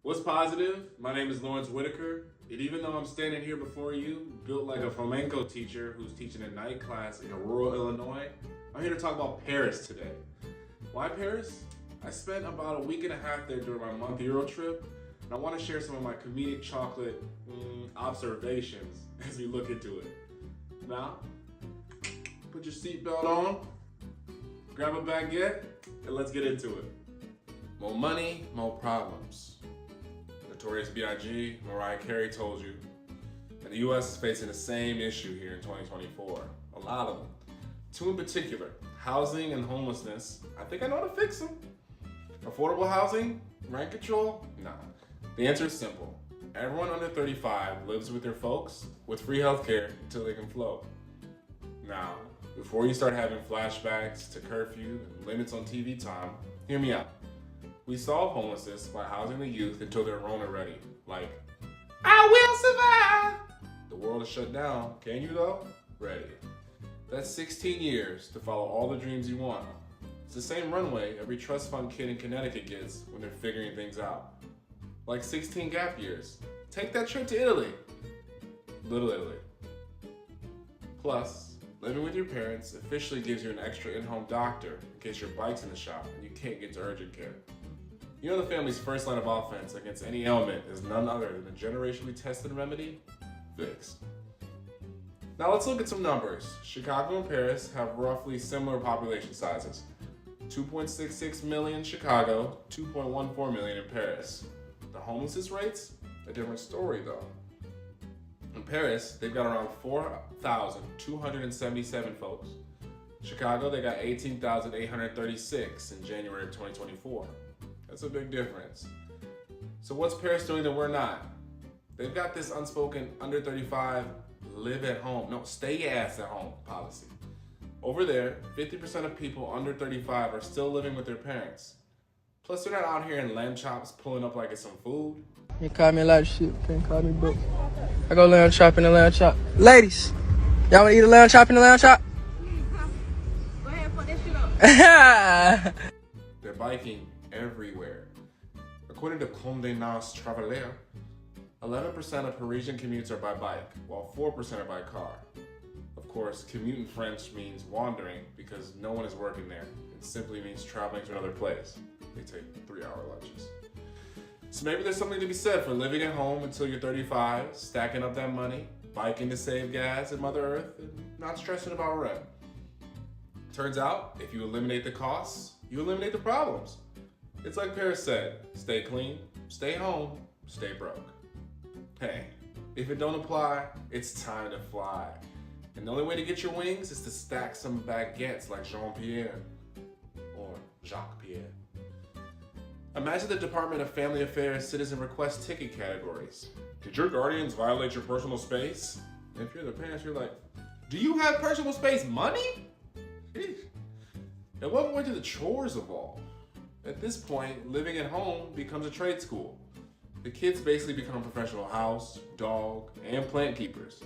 What's positive? My name is Whitaker, and even though I'm standing here before you, built like a flamenco teacher who's teaching a night class in rural Illinois, I'm here to talk about Paris today. Why Paris? I spent about a week and a half there during my month Euro trip, and I want to share some of my comedic chocolate observations as we look into it. Now, put your seatbelt on, grab a baguette, and let's get into it. More money, more problems. Notorious B.I.G., Mariah Carey told you. And the U.S. is facing the same issue here in 2024. A lot of them. Two in particular, housing and homelessness. I think I know how to fix them. Affordable housing? Rent control? Nah. The answer is simple. Everyone under 35 lives with their folks with free healthcare until they can float. Now, before you start having flashbacks to curfew and limits on TV time, hear me out. We solve homelessness by housing the youth until they're Rona ready. Like, I will survive! The world is shut down. Can you though? Ready. That's 16 years to follow all the dreams you want. It's the same runway every trust fund kid in Connecticut gets when they're figuring things out. Like 16 gap years. Take that trip to Italy. Little Italy. Plus, living with your parents officially gives you an extra in-home doctor in case your bike's in the shop and you can't get to urgent care. You know the family's first line of offense against any ailment is none other than a generationally tested remedy? Fixed. Now let's look at some numbers. Chicago and Paris have roughly similar population sizes. 2.66 million in Chicago, 2.14 million in Paris. The homelessness rates? A different story though. In Paris, they've got around 4,277 folks. Chicago, they got 18,836 in January of 2024. That's a big difference. So what's Paris doing that we're not? They've got this unspoken under 35 live at home, no, stay your ass at home policy. Over there, 50% of people under 35 are still living with their parents. Plus they're not out here in lamb chops pulling up like it's some food. You call me a lot of shit, can't call me broke. I go lamb chop in the lamb chop. Ladies, y'all wanna eat a lamb chop in the lamb chop? Go ahead, put that shit up. They're biking everywhere. According to Condé Nast Traveler, 11% of Parisian commutes are by bike, while 4% are by car. Of course, commute in French means wandering because no one is working there. It simply means traveling to another place. They take 3-hour lunches. So maybe there's something to be said for living at home until you're 35, stacking up that money, biking to save gas at Mother Earth, and not stressing about rent. Turns out, if you eliminate the costs, you eliminate the problems. It's like Paris said, stay clean, stay home, stay broke. Hey, if it don't apply, it's time to fly. And the only way to get your wings is to stack some baguettes like Jean-Pierre or Jacques-Pierre. Imagine the Department of Family Affairs citizen request ticket categories. Did your guardians violate your personal space? And if you're the parents, you're like, do you have personal space money? Sheesh. At what point do the chores evolve? At this point, living at home becomes a trade school. The kids basically become professional house, dog, and plant keepers.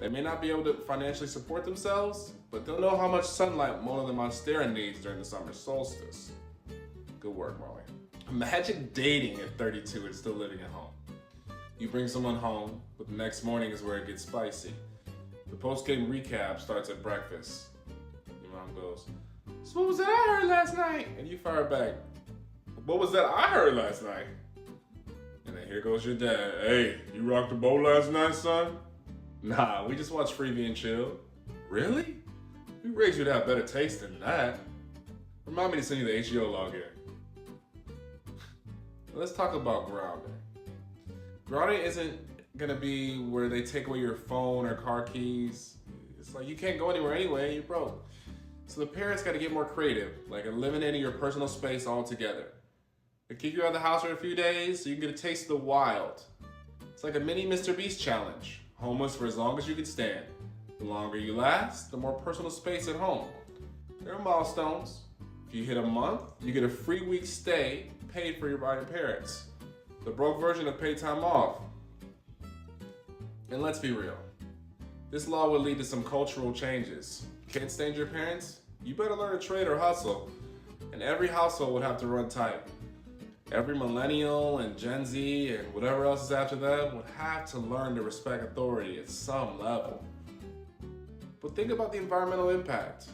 They may not be able to financially support themselves, but they'll know how much sunlight Mona the Monstera needs during the summer solstice. Good work, Molly. Imagine dating at 32 and still living at home. You bring someone home, but the next morning is where it gets spicy. The post-game recap starts at breakfast. Your mom goes, so what was that I heard last night? And you fire back, what was that I heard last night? And then here goes your dad. Hey, you rocked the boat last night, son? Nah, we just watched Freebie and Chill. Really? We raised you to have better taste than that. Remind me to send you the HEO login. Let's talk about grounding. Grounding isn't gonna be where they take away your phone or car keys. It's like you can't go anywhere anyway, you're broke. So the parents gotta get more creative, like eliminating your personal space altogether. They kick you out of the house for a few days so you can get a taste of the wild. It's like a mini Mr. Beast challenge. Homeless for as long as you can stand. The longer you last, the more personal space at home. There are milestones. If you hit a month, you get a free week stay paid for by your parents. The broke version of paid time off. And let's be real. This law will lead to some cultural changes. Can't stand your parents? You better learn a trade or hustle. And every household would have to run tight. Every millennial and Gen Z and whatever else is after them would have to learn to respect authority at some level. But think about the environmental impact.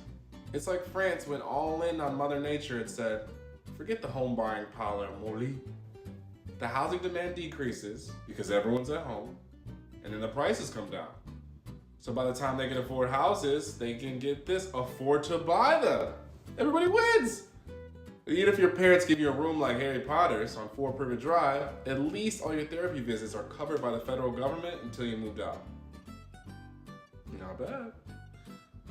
It's like France went all in on Mother Nature and said, forget the home buying parlor, Molly. The housing demand decreases because everyone's at home, and then the prices come down. So by the time they can afford houses, they can afford to buy them. Everybody wins. Even if your parents give you a room like Harry Potter's on 4 Privet Drive, at least all your therapy visits are covered by the federal government until you moved out. Not bad.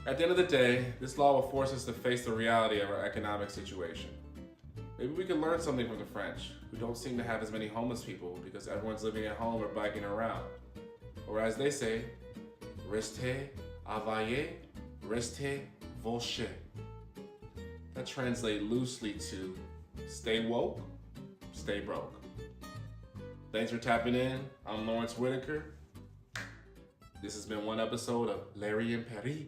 At the end of the day, this law will force us to face the reality of our economic situation. Maybe we can learn something from the French, who don't seem to have as many homeless people because everyone's living at home or biking around. Or as they say, restez availlé, restez vauché. That translates loosely to stay woke, stay broke. Thanks for tapping in. I'm Lawrence Whitaker. This has been one episode of Larry in Paris.